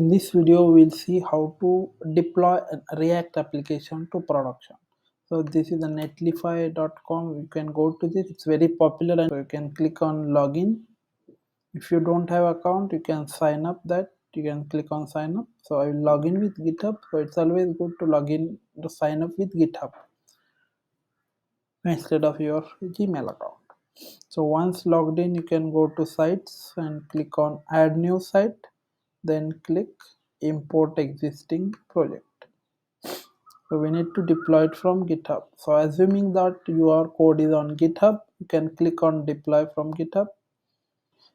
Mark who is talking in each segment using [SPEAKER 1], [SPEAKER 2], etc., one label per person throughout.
[SPEAKER 1] In this video we'll see how to deploy a React application to production. So this is the netlify.com. You can go to this, it's very popular, and you can click on login. If you don't have account, you can sign up. That you can click on sign up. So I will log in with GitHub. So it's always good to log in to sign up with GitHub instead of your Gmail account. So once logged in, you can go to sites and click on add new site, then click import existing project. So we need to deploy it from GitHub. So assuming that your code is on GitHub, you can click on deploy from GitHub.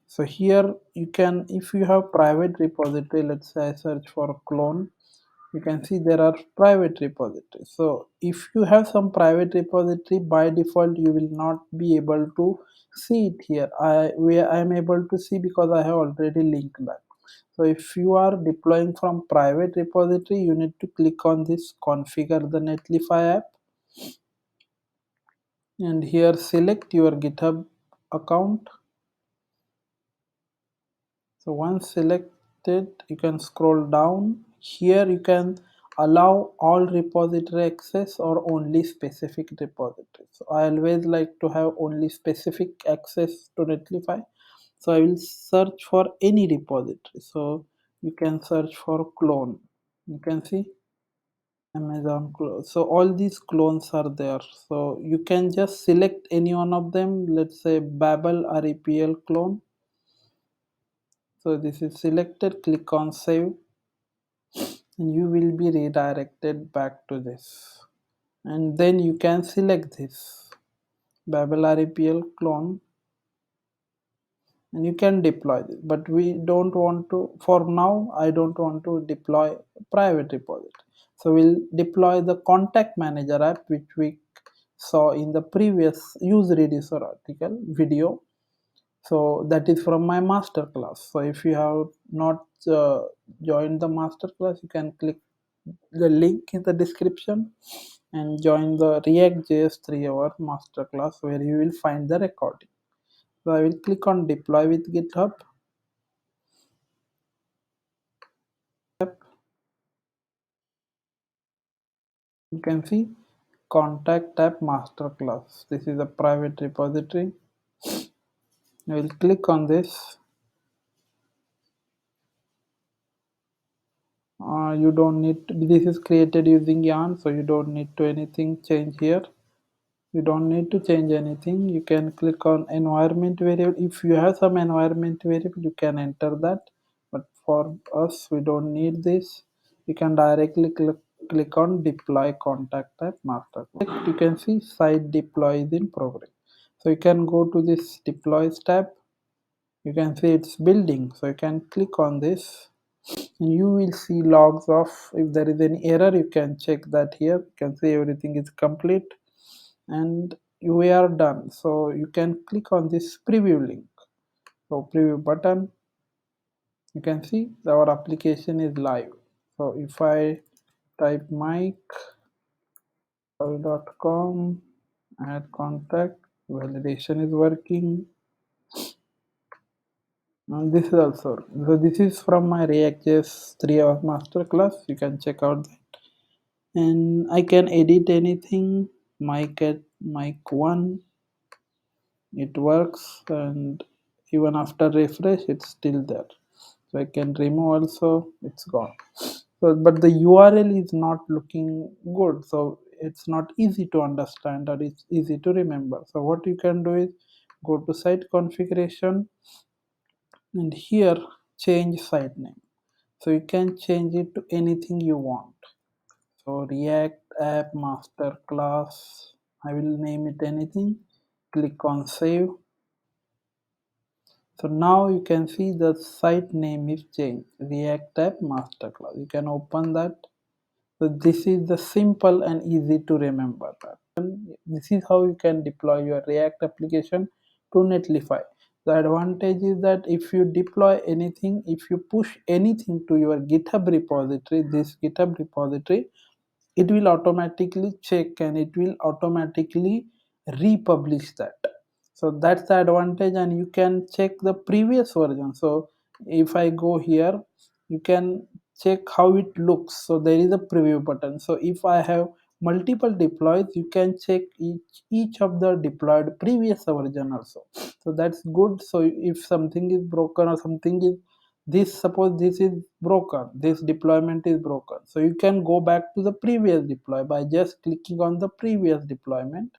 [SPEAKER 1] So here you can, if you have private repository, let's say I search for clone, you can see there are private repositories. So if you have some private repository, by default you will not be able to see it here. I am able to see because I have already linked that. So if you are deploying from private repository, you need to click on this configure the Netlify app, and here select your GitHub account. So once selected, you can scroll down. Here you can allow all repository access or only specific repositories. So I always like to have only specific access to Netlify. So I will search for any repository. So you can search for clone. You can see Amazon clone. So all these clones are there. So you can just select any one of them. Let's say Babel REPL clone. So this is selected, click on save, and you will be redirected back to this. And then you can select this Babel REPL clone and you can deploy this. But we don't want to, for now, I don't want to deploy private repository. So we'll deploy the contact manager app, which we saw in the previous use reducer article video. So that is from my master class. So if you have not joined the master class, you can click the link in the description and join the React.js 3-hour master class where you will find the recording. So I will click on deploy with GitHub. You can see contact app master class. This is a private repository. I will click on this. You don't need to, this is created using yarn, so you don't need to anything change here. You don't need to change anything. You can click on environment variable. If you have some environment variable, you can enter that, but for us we don't need this. You can directly click on deploy contact type master. You can see site deploy is in progress. So you can go to this deploys tab. You can see it's building, so you can click on this and you will see logs of, if there is any error you can check that here. You can see everything is complete and we are done. So you can click on this preview link. So preview button, you can see our application is live. So if I type mike.com, add contact, validation is working. And this is also, so this is from my React.js 3-hour masterclass. You can check out that. And I can edit anything. Mic at mic 1, it works, and even after refresh it's still there. So I can remove also, it's gone. So but the URL is not looking good, so it's not easy to understand or it's easy to remember. So what you can do is go to site configuration and here change site name. So you can change it to anything you want. So React app master class, I will name it anything. Click on save. So now you can see the site name is changed, React app master class. You can open that. So this is the simple and easy to remember that. And this is how you can deploy your React application to Netlify. The advantage is that if you deploy anything, if you push anything to your GitHub repository, this GitHub repository, it will automatically check and it will automatically republish that. So that's the advantage, and you can check the previous version. So if I go here, you can check how it looks. So there is a preview button. So if I have multiple deploys, you can check each of the deployed previous version also. So that's good. So if something is broken or something is this, suppose this is broken, this deployment is broken, so you can go back to the previous deploy by just clicking on the previous deployment.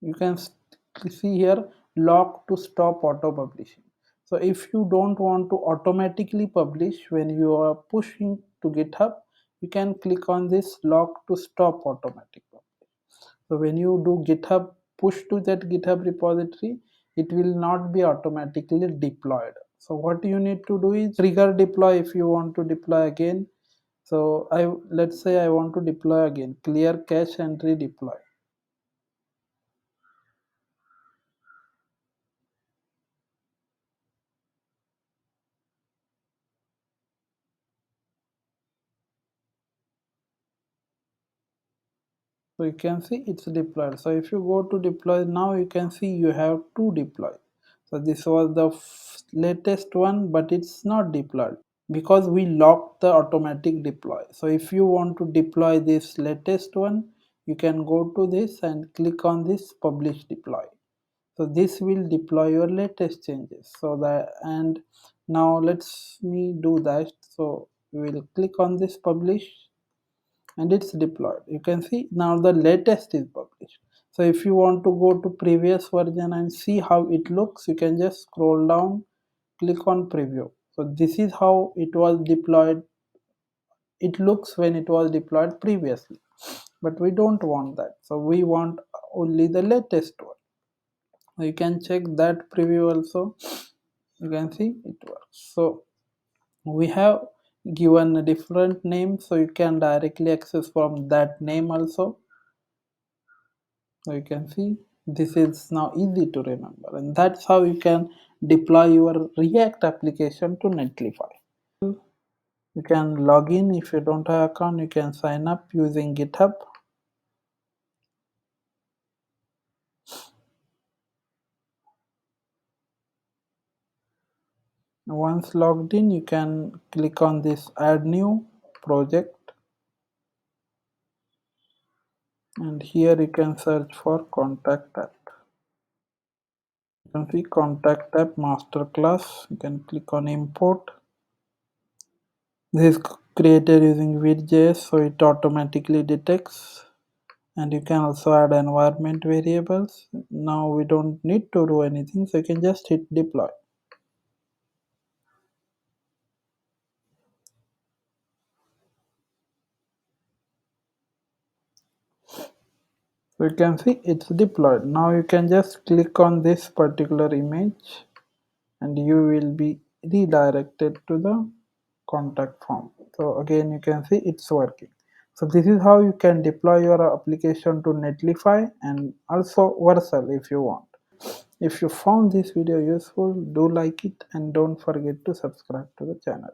[SPEAKER 1] You can see here lock to stop auto publishing. So if you don't want to automatically publish when you are pushing to GitHub, you can click on this lock to stop automatic publish. So when you do GitHub push to that GitHub repository, it will not be automatically deployed. So what you need to do is trigger deploy if you want to deploy again. So let's say I want to deploy again, clear cache and redeploy. So you can see it's deployed. So if you go to deploy now, you can see you have two deploy. So this was the latest one, but it's not deployed because we locked the automatic deploy. So if you want to deploy this latest one, you can go to this and click on this publish deploy. So this will deploy your latest changes. So that, and now let's me do that. So we will click on this publish and it's deployed. You can see now the latest is published. So if you want to go to previous version and see how it looks, you can just scroll down, click on preview. So this is how it was deployed. It looks when it was deployed previously, but we don't want that. So we want only the latest one. You can check that preview also. You can see it works. So we have given a different name, so you can directly access from that name also. So you can see this is now easy to remember, and that's how you can deploy your React application to Netlify. You can log in. If you don't have account, you can sign up using GitHub. Once logged in, you can click on this add new project, and here you can search for contact app. You can see contact app masterclass. You can click on import. This is created using Vue.js, so it automatically detects, and you can also add environment variables. Now we don't need to do anything, so you can just hit deploy. So you can see it's deployed. Now you can just click on this particular image and you will be redirected to the contact form. So again you can see it's working. So this is how you can deploy your application to Netlify and also Vercel if you want. If you found this video useful, do like it and don't forget to subscribe to the channel.